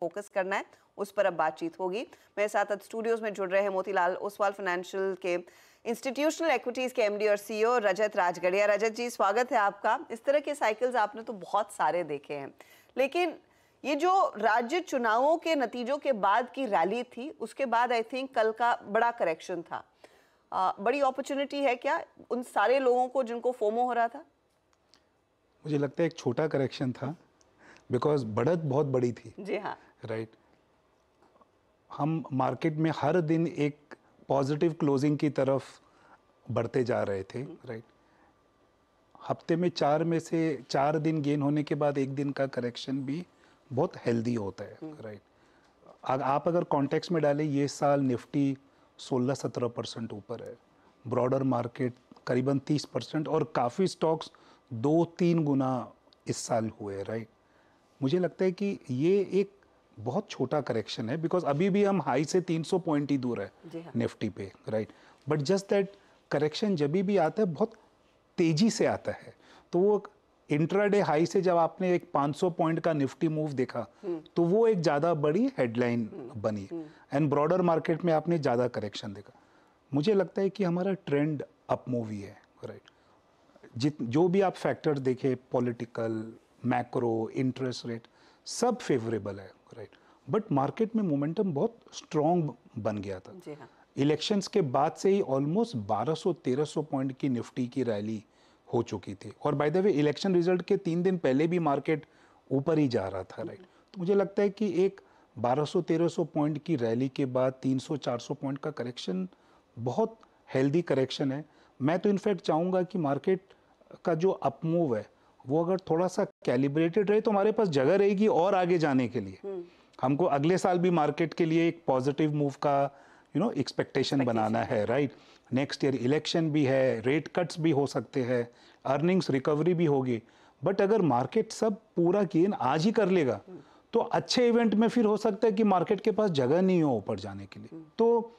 Focus करना है, उस पर अब बातचीत होगी। मेरे साथ अब स्टूडियोज में जुड़ रहे हैं मोतीलाल ओसवाल फाइनेंशियल के इंस्टीट्यूशनल एक्विटीज के एमडी और सीईओ रजत राजगढ़िया। रजत जी, स्वागत है आपका। इस तरह के साइकिल्स आपने तो बहुत सारे देखे हैं, लेकिन ये जो राज्य चुनावों के नतीजों के बाद की रैली थी, उसके बाद आई थिंक कल का बड़ा करेक्शन था। बड़ी अपॉर्चुनिटी है क्या उन सारे लोगों को जिनको फोमो हो रहा था? मुझे लगता है एक छोटा करेक्शन था, बिकॉज बढ़त बहुत बड़ी थी। जी हाँ, राइट। हम मार्केट में हर दिन एक पॉजिटिव क्लोजिंग की तरफ बढ़ते जा रहे थे। राइट। हफ्ते में 4 में से 4 दिन गेन होने के बाद एक दिन का करेक्शन भी बहुत हेल्दी होता है। राइट। आप अगर कॉन्टेक्स्ट में डालें, ये साल निफ्टी 16-17% ऊपर है, ब्रॉडर मार्केट करीबन 30%, और काफ़ी स्टॉक्स 2-3 गुना इस साल हुए। राइट। मुझे लगता है कि ये एक बहुत छोटा करेक्शन है, बिकॉज अभी भी हम हाई से 300 पॉइंट ही दूर है निफ्टी पे। Right. But just that correction जब भी आता है बहुत तेजी से आता है, तो वो इंट्राडे हाई से जब आपने एक 500 पॉइंट का निफ्टी मूव देखा, तो वो एक ज़्यादा बड़ी हेडलाइन बनी, एंड ब्रॉडर मार्केट में आपने ज़्यादा करेक्शन देखा। मुझे लगता है कि हमारा ट्रेंड अप मूव ही है। राइट। जो भी आप फैक्टर देखें, पॉलिटिकल, मैक्रो, इंटरेस्ट रेट, सब फेवरेबल है। राइट। बट मार्केट में मोमेंटम बहुत स्ट्रॉन्ग बन गया था। जी हाँ। इलेक्शंस के बाद से ही ऑलमोस्ट 1200-1300 पॉइंट की निफ्टी की रैली हो चुकी थी, और by the way election result के 3 दिन पहले भी मार्केट ऊपर ही जा रहा था। राइट। तो मुझे लगता है कि एक 1200-1300 पॉइंट की रैली के बाद 300-400 पॉइंट का करेक्शन बहुत हेल्दी करेक्शन है। मैं तो इनफैक्ट चाहूँगा कि मार्केट का जो अप मूव है वो अगर थोड़ा सा कैलिब्रेटेड रहे, तो हमारे पास जगह रहेगी और आगे जाने के लिए। हमको अगले साल भी मार्केट के लिए एक पॉजिटिव मूव का एक्सपेक्टेशन बनाना है। राइट। नेक्स्ट ईयर इलेक्शन भी है, रेट कट्स भी हो सकते हैं, अर्निंग्स रिकवरी भी होगी। बट अगर मार्केट सब पूरा गेन आज ही कर लेगा, तो अच्छे इवेंट में फिर हो सकता है कि मार्केट के पास जगह नहीं हो ऊपर जाने के लिए। तो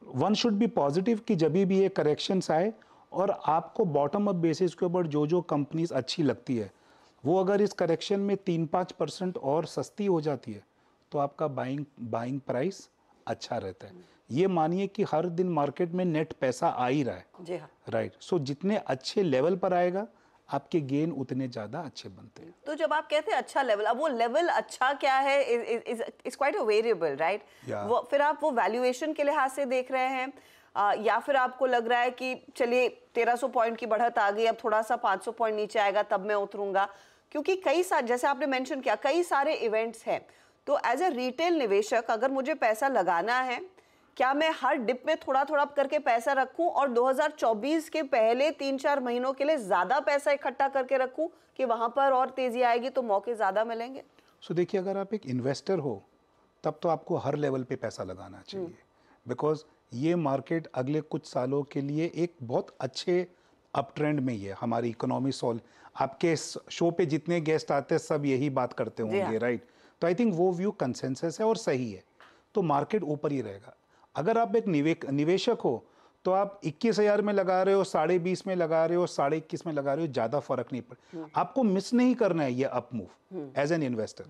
वन शुड बी पॉजिटिव कि जब भी ये करेक्शंस आए, और आपको बॉटम अप बेसिस के ऊपर जो जो कंपनीज अच्छी लगती है, वो अगर इस करेक्शन में 3-5% और सस्ती हो जाती है, तो आपका बाइंग प्राइस अच्छा रहता है। ये मानिए कि हर दिन मार्केट में नेट पैसा आ ही रहा है। जी हाँ। राइट। सो जितने अच्छे लेवल पर आएगा, आपके गेन उतने ज़्यादा अच्छे बनते हैं। तो जब आप कहते हैं अच्छा लेवल, अब वो लेवल अच्छा क्या है is quite a variable, right? वो फिर आप वो वैल्यूएशन के लिहाज से देख रहे हैं, या फिर आपको लग रहा है कि चलिए 1300 पॉइंट की बढ़त आ गई, अब थोड़ा सा 500 पॉइंट नीचे आएगा तब मैं उतरूंगा? क्योंकि कई सारे, जैसे आपने मेंशन किया, कई सारे इवेंट्स हैं। तो एज ए रिटेल निवेशक अगर मुझे पैसा लगाना है, क्या मैं हर डिप में थोड़ा थोड़ा करके पैसा रखूं और 2024 के पहले 3-4 महीनों के लिए ज्यादा पैसा इकट्ठा करके रखूं कि वहां पर और तेजी आएगी तो मौके ज्यादा मिलेंगे? सो देखिए, अगर आप एक इन्वेस्टर हो तब तो आपको हर लेवल पे पैसा लगाना चाहिए, बिकॉज ये मार्केट अगले कुछ सालों के लिए एक बहुत अच्छे अप ट्रेंड में ही है। हमारी इकोनॉमी आपके शो पे जितने गेस्ट आते हैं सब यही बात करते होंगे। राइट। तो आई थिंक वो व्यू कंसेंसस है और सही है, तो मार्केट ऊपर ही रहेगा। अगर आप एक निवेशक हो, तो आप 21,000 में लगा रहे हो, 20.5 में लगा रहे हो, 21.5 में लगा रहे हो, ज़्यादा फर्क नहीं पड़े। आपको मिस नहीं करना है ये up move as an investor.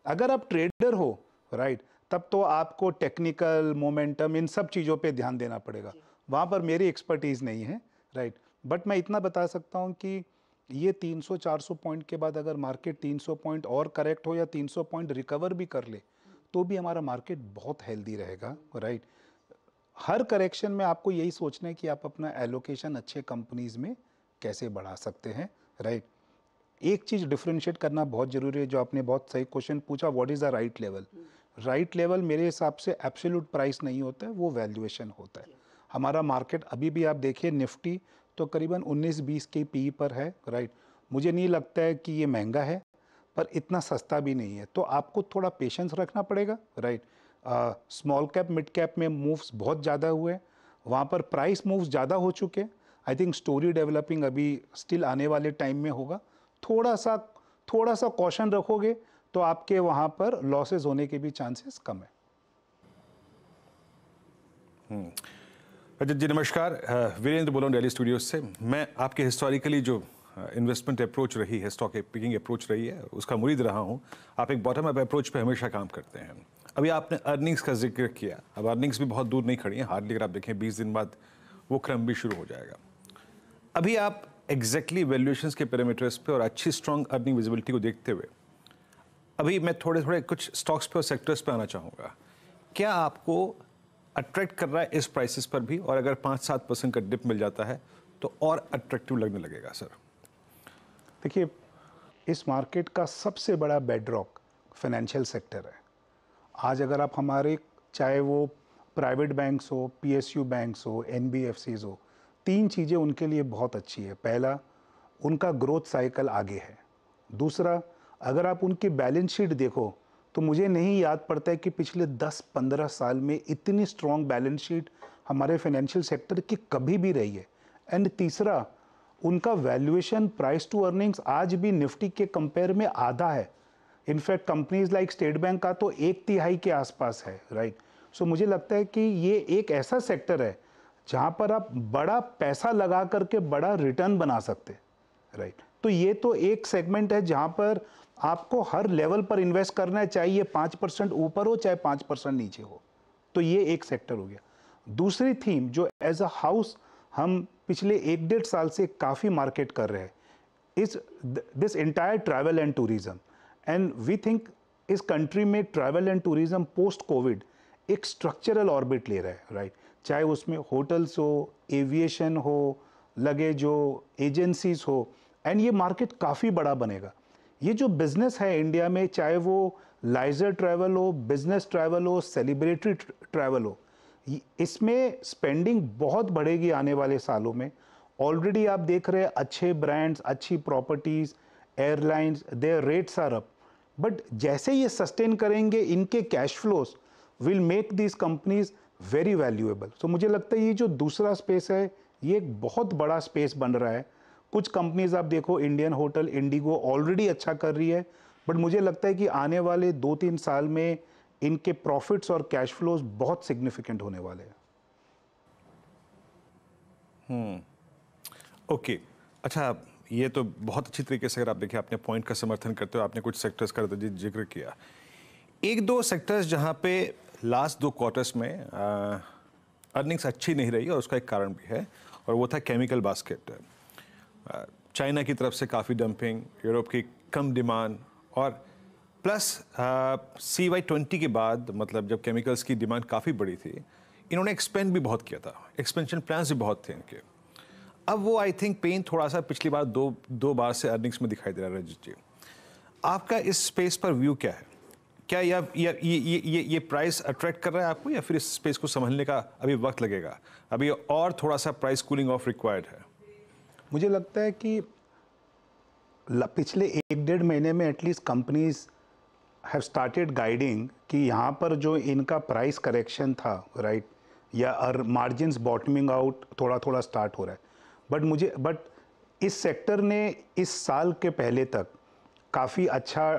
अगर आप ट्रेडर हो, राइट, तब तो आपको टेक्निकल मोमेंटम इन सब चीज़ों पे ध्यान देना पड़ेगा। वहाँ पर मेरी एक्सपर्टीज़ नहीं है। राइट। बट मैं इतना बता सकता हूँ कि ये 300-400 पॉइंट के बाद अगर मार्केट 300 पॉइंट और करेक्ट हो या 300 पॉइंट रिकवर भी कर ले, तो भी हमारा मार्केट बहुत हेल्दी रहेगा। राइट। हर करेक्शन में आपको यही सोचना है कि आप अपना एलोकेशन अच्छे कंपनीज में कैसे बढ़ा सकते हैं। राइट। एक चीज़ डिफ्रेंशिएट करना बहुत ज़रूरी है, जो आपने बहुत सही क्वेश्चन पूछा, what is the right level. Right level मेरे हिसाब से एब्सोल्यूट प्राइस नहीं होता है, वो वैल्यूएशन होता है। हमारा मार्केट अभी भी आप देखिए, निफ्टी तो करीबन 19-20 के पी पर है। राइट। मुझे नहीं लगता है कि ये महंगा है, पर इतना सस्ता भी नहीं है, तो आपको थोड़ा पेशेंस रखना पड़ेगा। Right. Small cap mid cap में मूव्स बहुत ज़्यादा हुए, वहाँ पर प्राइस मूव्स ज़्यादा हो चुके। आई थिंक स्टोरी डेवलपिंग अभी स्टिल आने वाले टाइम में होगा। थोड़ा सा कॉशन रखोगे तो आपके वहाँ पर लॉसेस होने के भी चांसेस कम है। रजत जी नमस्कार। वीरेंद्र बोल रहा हूँ दिल्ली स्टूडियोज से। मैं आपके हिस्टोरिकली जो इन्वेस्टमेंट अप्रोच रही है, स्टॉक पिकिंग अप्रोच रही है, उसका मुरीद रहा हूँ। आप एक बॉटम अप अप्रोच पे हमेशा काम करते हैं। अभी आपने अर्निंग्स का जिक्र किया, अब अर्निंग्स भी बहुत दूर नहीं खड़ी हैं, हार्डली अगर आप देखें 20 दिन बाद वो क्रम भी शुरू हो जाएगा। अभी आप एग्जैक्टली वैल्यूएशंस के पैरामीटर्स पे और अच्छी स्ट्रॉन्ग अर्निंग विजिबिलिटी को देखते हुए अभी मैं थोड़े कुछ स्टॉक्स पे और सेक्टर्स पे आना चाहूँगा। क्या आपको अट्रैक्ट कर रहा है इस प्राइसेस पर भी, और अगर 5-7% का डिप मिल जाता है तो और अट्रैक्टिव लगने लगेगा सर? देखिए, इस मार्केट का सबसे बड़ा बेडरॉक फाइनेंशियल सेक्टर है। आज अगर आप हमारे, चाहे वो प्राइवेट बैंक्स हो, पीएसयू बैंक्स हो, एनबीएफसीज हो, 3 चीज़ें उनके लिए बहुत अच्छी है। पहला, उनका ग्रोथ साइकिल आगे है। दूसरा, अगर आप उनकी बैलेंस शीट देखो तो मुझे नहीं याद पड़ता है कि पिछले 10-15 साल में इतनी स्ट्रॉन्ग बैलेंस शीट हमारे फाइनेंशियल सेक्टर की कभी भी रही है। एंड तीसरा, उनका वैल्यूएशन प्राइस टू अर्निंग्स आज भी निफ्टी के कंपेयर में आधा है। In fact companies like state bank का तो 1/3 के आसपास है, राइट। सो मुझे लगता है कि ये एक ऐसा सेक्टर है जहाँ पर आप बड़ा पैसा लगा करके बड़ा रिटर्न बना सकते, राइट। तो ये तो एक सेगमेंट है जहाँ पर आपको हर लेवल पर इन्वेस्ट करना है, चाहे ये 5% ऊपर हो चाहे 5% नीचे हो। तो ये एक सेक्टर हो गया। दूसरी थीम जो एज अ हाउस हम पिछले 1-1.5 साल से काफ़ी मार्केट कर रहे हैं, इस this entire travel and tourism. And we think इस कंट्री में travel and tourism post Covid एक स्ट्रक्चरल ऑर्बिट ले रहा है, राइट। चाहे उसमें होटल्स हो, एविएशन हो, लगेज हो, एजेंसीज हो, एंड ये मार्केट काफ़ी बड़ा बनेगा। ये जो बिजनेस है इंडिया में, चाहे वो लाइजर ट्रैवल हो, बिजनेस ट्रैवल हो, सेलिब्रिटी ट्रैवल हो, इसमें स्पेंडिंग बहुत बढ़ेगी आने वाले सालों में। ऑलरेडी आप देख रहे हैं अच्छे ब्रांड्स, अच्छी properties, airlines, their rates are up. But जैसे ये सस्टेन करेंगे, इनके cash flows will make these companies very valuable. So मुझे लगता है ये जो दूसरा स्पेस है, ये एक बहुत बड़ा स्पेस बन रहा है। कुछ कंपनीज आप देखो, इंडियन होटल, इंडिगो ऑलरेडी अच्छा कर रही है, बट मुझे लगता है कि आने वाले 2-3 साल में इनके प्रॉफिट्स और कैश फ्लोज बहुत सिग्निफिकेंट होने वाले हैं। ओके, अच्छा, ये तो बहुत अच्छी तरीके से अगर आप देखिए, आपने पॉइंट का समर्थन करते हो, आपने कुछ सेक्टर्स का जिक्र किया। 1-2 सेक्टर्स जहाँ पे लास्ट 2 क्वार्टर्स में अर्निंग्स अच्छी नहीं रही, और उसका एक कारण भी है, और वो था केमिकल बास्केट। चाइना की तरफ से काफ़ी डंपिंग, यूरोप की कम डिमांड, और प्लस CY20 के बाद, मतलब जब केमिकल्स की डिमांड काफ़ी बड़ी थी, इन्होंने एक्सपेंड भी बहुत किया था, एक्सपेंशन प्लान्स भी बहुत थे इनके। अब वो आई थिंक पेन थोड़ा सा पिछली बार दो बार से अर्निंग्स में दिखाई दे रहा है। रजत जी, आपका इस स्पेस पर व्यू क्या है? क्या ये प्राइस अट्रैक्ट कर रहा है आपको, या फिर इस स्पेस को संभलने का अभी वक्त लगेगा, अभी और थोड़ा सा प्राइस कूलिंग ऑफ रिक्वायर्ड है? मुझे लगता है कि पिछले 1-1.5 महीने में at least companies have started guiding कि यहाँ पर जो इनका प्राइस करेक्शन था, राइट, या मार्जिन्स बॉटमिंग आउट थोड़ा थोड़ा स्टार्ट हो रहा है। बट इस सेक्टर ने इस साल के पहले तक काफ़ी अच्छा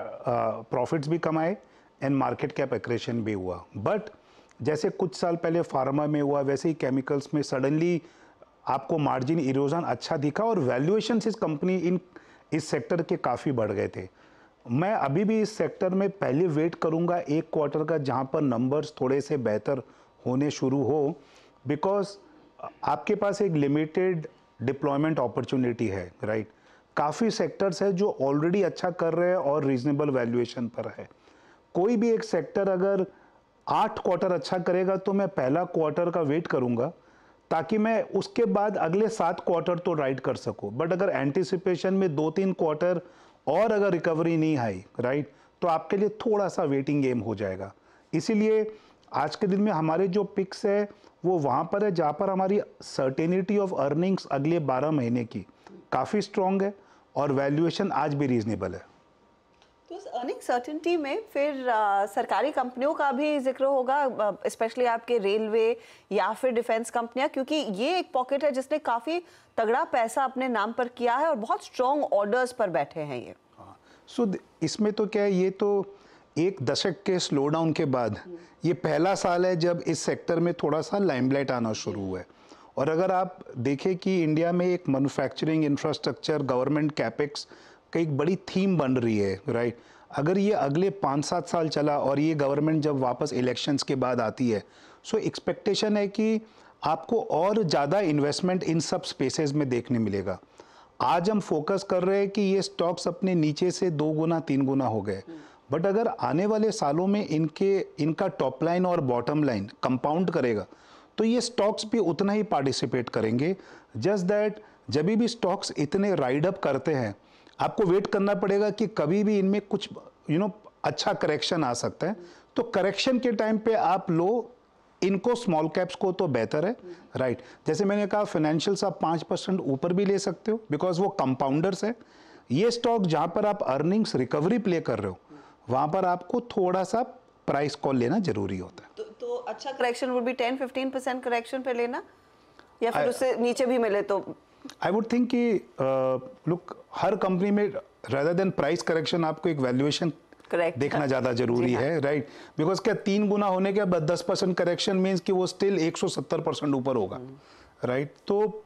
प्रॉफिट्स भी कमाए एंड मार्केट कैप एक्रेशन भी हुआ। बट जैसे कुछ साल पहले फार्मा में हुआ, वैसे ही केमिकल्स में सडनली आपको मार्जिन इरोजन अच्छा दिखा, और वैल्यूएशन इस सेक्टर के काफ़ी बढ़ गए थे। मैं अभी भी इस सेक्टर में पहले वेट करूंगा 1 क्वार्टर का, जहां पर नंबर्स थोड़े से बेहतर होने शुरू हो, बिकॉज आपके पास एक लिमिटेड डिप्लॉयमेंट अपॉर्चुनिटी है, राइट। काफ़ी सेक्टर्स है जो ऑलरेडी अच्छा कर रहे हैं और रीजनेबल वैल्यूएशन पर है। कोई भी एक सेक्टर अगर 8 क्वार्टर अच्छा करेगा तो मैं पहला क्वार्टर का वेट करूंगा, ताकि मैं उसके बाद अगले 7 क्वार्टर तो राइड कर सकूं। बट अगर एंटिसिपेशन में 2-3 क्वार्टर और अगर रिकवरी नहीं आई, राइट, तो आपके लिए थोड़ा सा वेटिंग गेम हो जाएगा। इसीलिए आज के दिन में हमारे जो पिक्स है वो वहाँ पर है जहाँ पर हमारी सर्टेनिटी ऑफ अर्निंग्स अगले 12 महीने की काफ़ी स्ट्रॉन्ग है, और वैल्यूएशन आज भी रीजनेबल है। तो उस अर्निंग सर्टेनिटी में फिर सरकारी कंपनियों का भी जिक्र होगा, स्पेशली आपके रेलवे या फिर डिफेंस कंपनियां, क्योंकि ये एक पॉकेट है जिसने काफ़ी तगड़ा पैसा अपने नाम पर किया है और बहुत स्ट्रॉन्ग ऑर्डर्स पर बैठे हैं ये। सो इसमें तो क्या है, ये तो 1 दशक के स्लो डाउन के बाद ये पहला साल है जब इस सेक्टर में थोड़ा सा लाइमलाइट आना शुरू हुआ है। और अगर आप देखें कि इंडिया में एक मैन्युफैक्चरिंग इंफ्रास्ट्रक्चर गवर्नमेंट कैपेक्स का एक बड़ी थीम बन रही है, राइट। अगर ये अगले 5-7 साल चला और ये गवर्नमेंट जब वापस इलेक्शंस के बाद आती है, सो एक्सपेक्टेशन है कि आपको और ज़्यादा इन्वेस्टमेंट इन सब स्पेसेस में देखने मिलेगा। आज हम फोकस कर रहे हैं कि ये स्टॉक्स अपने नीचे से 2 गुना 3 गुना हो गए, बट अगर आने वाले सालों में इनका टॉप लाइन और बॉटम लाइन कंपाउंड करेगा तो ये स्टॉक्स भी उतना ही पार्टिसिपेट करेंगे। जस्ट दैट जब भी स्टॉक्स इतने राइड अप करते हैं, आपको वेट करना पड़ेगा कि कभी भी इनमें कुछ अच्छा करेक्शन आ सकता है, तो करेक्शन के टाइम पे आप लो इनको, स्मॉल कैप्स को तो बेहतर है, राइट। जैसे मैंने कहा फाइनेंशियल्स आप 5% ऊपर भी ले सकते हो बिकॉज वो कंपाउंडर्स है। ये स्टॉक जहां पर आप अर्निंग्स रिकवरी प्ले कर रहे हो वहां पर आपको थोड़ा सा प्राइस कॉल लेना जरूरी होता है। तो अच्छा करेक्शन वुड बी 10-15% करेक्शन पे लेना, या फिर उससे नीचे भी मिले तो? आई वुड थिंक कि लुक, हर कंपनी में रेदर देन प्राइस करेक्शन आपको एक वैल्यूएशन देखना ज्यादा जरूरी है, राइट। बिकॉज क्या 3 गुना होने के बाद 10% करेक्शन मीन्स कि वो स्टिल 170% ऊपर होगा, राइट। तो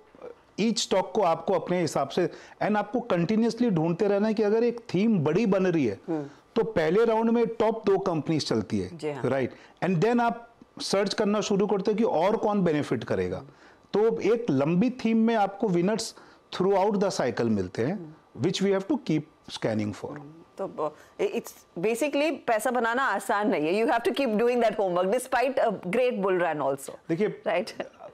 ईच स्टॉक को आपको अपने हिसाब से एंड आपको कंटिन्यूसली ढूंढते रहना है कि अगर एक थीम बड़ी बन रही है तो पहले राउंड में टॉप 2 कंपनीज चलती है, राइट, एंड देन आप सर्च करना शुरू करते हो कि और कौन बेनिफिट करेगा। तो एक लंबी थीम में आपको winners throughout the cycle मिलते हैं, which we have to keep scanning for. तो इट्स बेसिकली पैसा बनाना आसान नहीं है, you have to keep doing that homework despite a great bull run also. देखिए, राइट,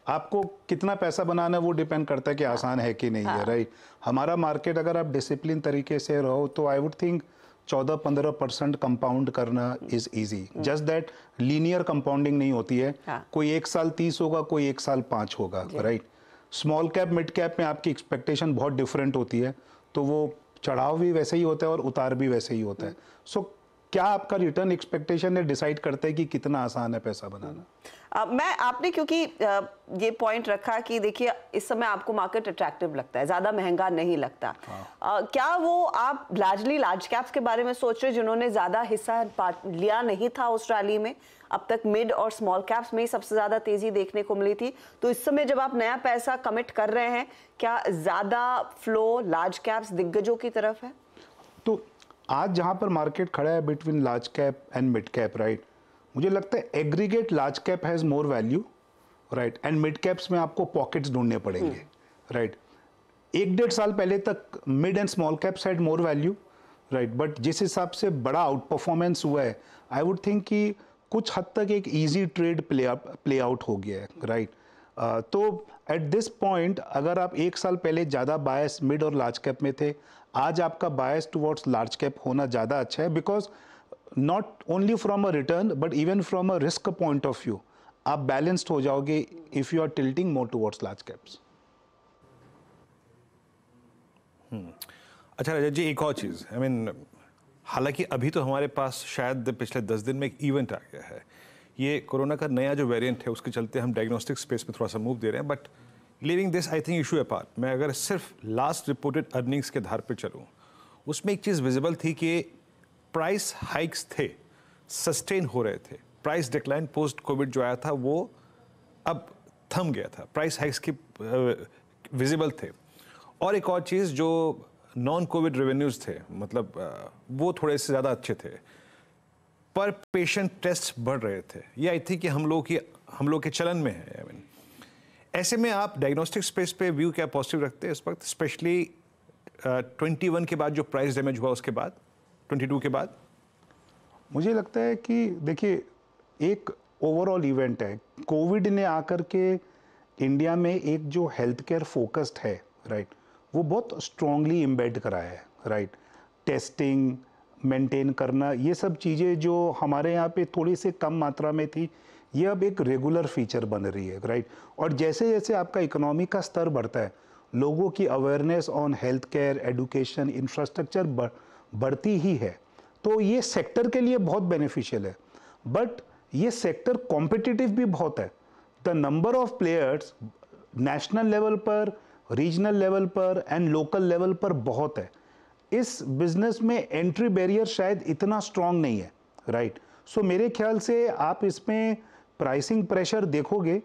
आपको कितना पैसा बनाना है वो डिपेंड करता है कि आसान है कि नहीं है, राइट। हमारा मार्केट अगर आप डिसिप्लिन तरीके से रहो तो आई वुड थिंक 14-15% कंपाउंड करना is easy. Just that linear compounding नहीं होती है, कोई 1 साल 30 होगा, कोई 1 साल 5 होगा, right. Small cap mid cap में आपकी एक्सपेक्टेशन बहुत डिफरेंट होती है, तो वो चढ़ाव भी वैसे ही होता है और उतार भी वैसे ही होता है। सो क्या आपका रिटर्न एक्सपेक्टेशन है डिसाइड करते हैं कि कितना आसान है पैसा बनाना। आपने क्योंकि ये पॉइंट रखा कि देखिए इस समय आपको मार्केट अट्रैक्टिव लगता है, ज्यादा महंगा नहीं लगता, क्या वो आप लार्जली लार्ज कैप्स के बारे में सोच रहे जिन्होंने ज्यादा हिस्सा लिया नहीं था उस रैली में? अब तक मिड और स्मॉल कैप्स में ही सबसे ज्यादा तेजी देखने को मिली थी, तो इस समय जब आप नया पैसा कमिट कर रहे हैं, क्या ज्यादा फ्लो लार्ज कैप्स दिग्गजों की तरफ है? तो आज जहां पर मार्केट खड़ा है between large cap and mid cap, right, मुझे लगता है aggregate large cap has more value, right, and mid caps में आपको पॉकेट्स ढूंढने पड़ेंगे, राइट। 1-1.5 साल पहले तक mid and small caps had more value, right, but जिस हिसाब से बड़ा आउट परफॉर्मेंस हुआ है, आई वुड थिंक कि कुछ हद तक एक इजी ट्रेड प्ले आउट हो गया है, राइट। तो एट दिस पॉइंट अगर आप 1 साल पहले ज़्यादा बायस मिड और लार्ज कैप में थे, आज आपका बायस टुवर्ड्स लार्ज कैप होना ज़्यादा अच्छा है, because not only from a return but even from a risk point of view आप बैलेंस्ड हो जाओगे if you are tilting more towards large caps. अच्छा रजत जी, एक और चीज़, आई मीन हालांकि अभी तो हमारे पास शायद पिछले 10 दिन में एक इवेंट आ गया है, ये कोरोना का नया जो वेरिएंट है उसके चलते हम डायग्नोस्टिक स्पेस में थोड़ा सा मूव दे रहे हैं, but living this I think issue apart, मैं अगर सिर्फ लास्ट रिपोर्टेड अर्निंग्स के आधार पर चलूँ, उसमें एक चीज़ विजिबल थी कि प्राइस हाइक्स थे, सस्टेन हो रहे थे, प्राइस डिक्लाइन पोस्ट कोविड जो आया था वो अब थम गया था, प्राइस हाइक्स की विजिबल थे। और एक और चीज़ जो नॉन कोविड रेवेन्यूज़ थे, मतलब वो थोड़े से ज़्यादा अच्छे थे, पर पेशेंट टेस्ट बढ़ रहे थे, ये आई थिंक कि हम लोग के चलन में है। आई मीन ऐसे में आप डायग्नोस्टिक स्पेस पे व्यू क्या पॉजिटिव रखते हैं इस वक्त, स्पेशली 21 के बाद जो प्राइस डैमेज हुआ, उसके बाद 22 के बाद? मुझे लगता है कि देखिए एक ओवरऑल इवेंट है, कोविड ने आकर के इंडिया में एक जो हेल्थ केयर फोकस्ड है, राइट, वो बहुत स्ट्रांगली एम्बेड कराया है, राइट। टेस्टिंग मेंटेन करना, ये सब चीज़ें जो हमारे यहाँ पे थोड़ी सी कम मात्रा में थी, ये अब एक रेगुलर फीचर बन रही है, राइट। और जैसे जैसे आपका इकोनॉमी का स्तर बढ़ता है, लोगों की awareness on health care, education, infrastructure बढ़ती ही है, तो ये सेक्टर के लिए बहुत बेनिफिशियल है। बट ये सेक्टर कॉम्पिटिटिव भी बहुत है, the number of players national level पर, रीजनल लेवल पर एंड लोकल लेवल पर बहुत है। इस बिजनेस में एंट्री बैरियर शायद इतना स्ट्रांग नहीं है, राइट। सो मेरे ख्याल से आप इसमें प्राइसिंग प्रेशर देखोगे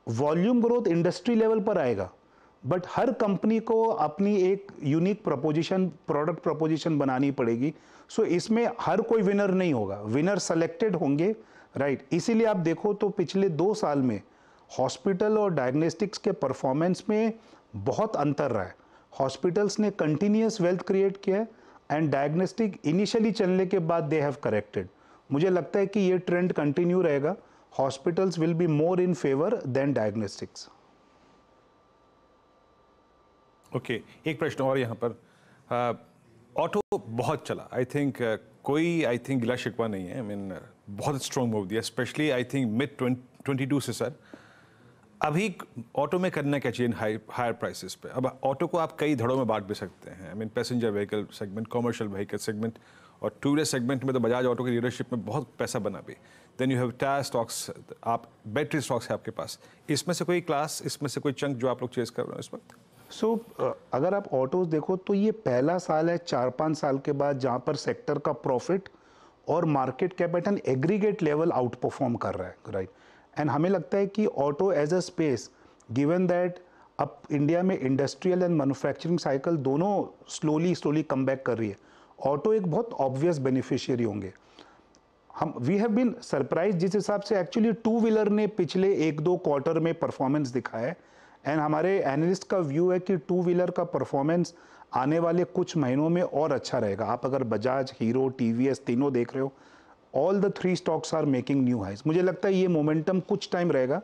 वॉल्यूम ग्रोथ इंडस्ट्री लेवल पर आएगा, बट हर कंपनी को अपनी एक यूनिक प्रोपोजिशन, प्रोडक्ट प्रोपोजिशन बनानी पड़ेगी। सो इसमें हर कोई विनर नहीं होगा, विनर सेलेक्टेड होंगे, राइट। इसीलिए आप देखो तो पिछले 2 साल में हॉस्पिटल और डायग्नोस्टिक्स के परफॉर्मेंस में बहुत अंतर रहा है। हॉस्पिटल्स ने कंटिन्यूअस वेल्थ क्रिएट किया है एंड डायग्नोस्टिक इनिशियली चलने के बाद दे हैव करेक्टेड। मुझे लगता है कि ये ट्रेंड कंटिन्यू रहेगा, hospitals will be more in favour than diagnostics. Okay, एक प्रश्न और यहाँ पर, ऑटो बहुत चला, आई थिंक कोई गिला शिकवा नहीं है, आई मीन बहुत स्ट्रॉन्ग मूव दिया, स्पेशली आई थिंक मिड 22 से सर। अभी ऑटो में करना क्या चाहिए हायर प्राइसेस पे? अब ऑटो को आप कई धड़ों में बांट भी सकते हैं, I mean passenger vehicle segment, commercial vehicle segment, और टू व्हीलर सेगमेंट में तो बजाज ऑटो की लीडरशिप में बहुत पैसा बना भी। Then you have tyre stocks, आप बैटरी स्टॉक्स है आपके पास, इसमें से कोई क्लास, इसमें से कोई चंक जो आप लोग चेज कर रहे हो इस वक्त? अगर आप ऑटोज देखो तो ये पहला साल है 4-5 साल के बाद जहां पर सेक्टर का प्रॉफिट और market cap at an aggregate level outperform कर रहा है, राइट। एंड हमें लगता है कि auto as a space, given that अब इंडिया में इंडस्ट्रियल एंड मैन्युफैक्चरिंग साइकिल दोनों स्लोली कम बैक कर रही है, ऑटो एक बहुत ऑब्वियस बेनिफिशियरी होंगे। वी हैव बीन सरप्राइज जिस हिसाब से एक्चुअली टू व्हीलर ने पिछले 1-2 क्वार्टर में परफॉर्मेंस दिखाया है, एंड हमारे एनालिस्ट का व्यू है कि टू व्हीलर का परफॉर्मेंस आने वाले कुछ महीनों में और अच्छा रहेगा। आप अगर बजाज, हीरो, टीवीएस तीनों देख रहे हो, all the 3 stocks are making new highs. मुझे लगता है ये मोमेंटम कुछ टाइम रहेगा।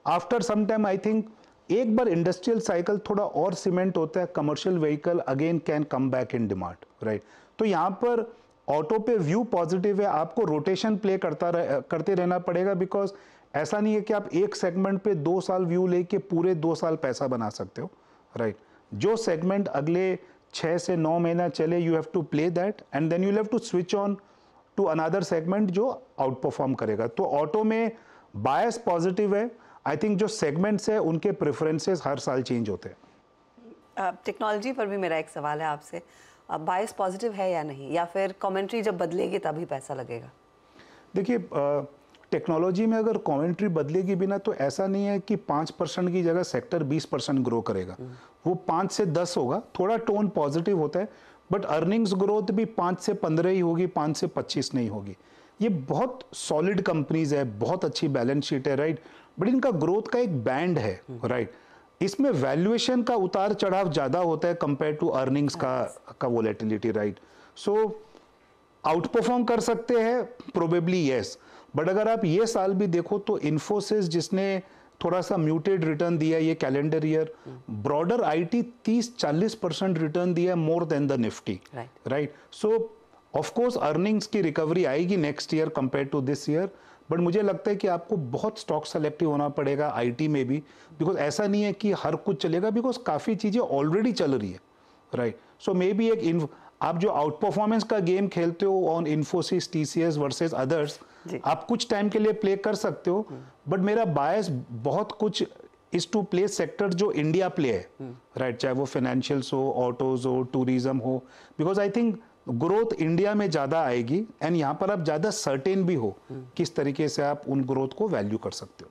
After some time I think एक बार इंडस्ट्रियल साइकिल थोड़ा और सीमेंट होता है, commercial vehicle again can come back in demand, right. तो यहाँ पर ऑटो पे व्यू पॉजिटिव है, आपको रोटेशन प्ले करते रहना पड़ेगा, बिकॉज ऐसा नहीं है कि आप एक सेगमेंट पे 2 साल व्यू लेके पूरे 2 साल पैसा बना सकते हो, राइट। जो सेगमेंट अगले 6 से 9 महीना चले, you have to play that and then you have to switch on to another segment जो आउट परफॉर्म करेगा। तो ऑटो में बायस पॉजिटिव है। आई थिंक जो सेगमेंट्स है उनके प्रेफरेंसेस हर साल चेंज होते हैं। टेक्नोलॉजी पर भी मेरा एक सवाल है आपसे, बायस पॉजिटिव है या नहीं, या फिर कमेंट्री जब बदलेगी तभी पैसा लगेगा? देखिए, टेक्नोलॉजी में अगर कमेंट्री बदलेगी भी ना, तो ऐसा नहीं है कि 5% की जगह सेक्टर 20% ग्रो करेगा, वो 5 से 10 होगा, थोड़ा टोन पॉजिटिव होता है, बट अर्निंग्स ग्रोथ भी 5 से 15 ही होगी, 5 से 25 नहीं होगी। ये बहुत सॉलिड कंपनीज है, बहुत अच्छी बैलेंस शीट है, राइट, बट इनका ग्रोथ का एक बैंड है, राइट। इसमें वैल्यूएशन का उतार चढ़ाव ज्यादा होता है कंपेयर टू अर्निंग्स का volatility, right. So out perform कर सकते हैं प्रोबेबली, यस, बट अगर आप ये साल भी देखो तो इन्फोसिस जिसने थोड़ा सा म्यूटेड रिटर्न दिया ये calendar year, broader IT 30-40% return दिया, more than the Nifty, right. So of course earnings की रिकवरी आएगी next year compare to this year, but मुझे लगता है कि आपको बहुत स्टॉक सेलेक्टिव होना पड़ेगा आईटी में भी, बिकॉज ऐसा नहीं है कि हर कुछ चलेगा, बिकॉज काफी चीजें ऑलरेडी चल रही है, राइट। सो मे बी एक आप जो आउट परफॉर्मेंस का गेम खेलते हो on Infosys, TCS versus others, आप कुछ टाइम के लिए प्ले कर सकते हो, बट मेरा बायस बहुत कुछ इज टू प्ले सेक्टर जो इंडिया प्ले है, राइट, चाहे वो फाइनेंशियल्स हो, ऑटोज हो, टूरिज्म हो, because I think growth India में ज्यादा आएगी एंड यहाँ पर आप ज्यादा सर्टेन भी हो किस तरीके से आप उन ग्रोथ को वैल्यू कर सकते हो।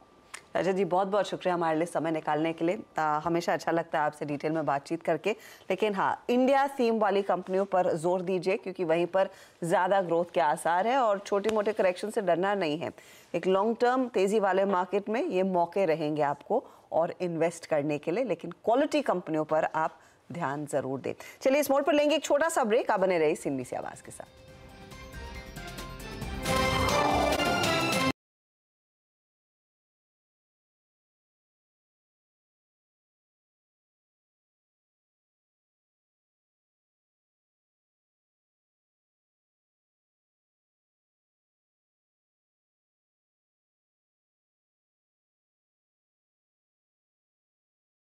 राजा जी, बहुत बहुत शुक्रिया हमारे लिए समय निकालने के लिए। हमेशा अच्छा लगता है आपसे डिटेल में बातचीत करके, लेकिन हाँ, इंडिया थीम वाली कंपनियों पर जोर दीजिए क्योंकि वहीं पर ज़्यादा ग्रोथ के आसार है और छोटे मोटे करेक्शन से डरना नहीं है। एक लॉन्ग टर्म तेज़ी वाले मार्केट में ये मौके रहेंगे आपको और इन्वेस्ट करने के लिए, लेकिन क्वालिटी कंपनियों पर आप ध्यान ज़रूर दें। चलिए इस मोड पर लेंगे एक छोटा सा ब्रेक, आप बने रहिए सिंधी सी आवाज़ के साथ।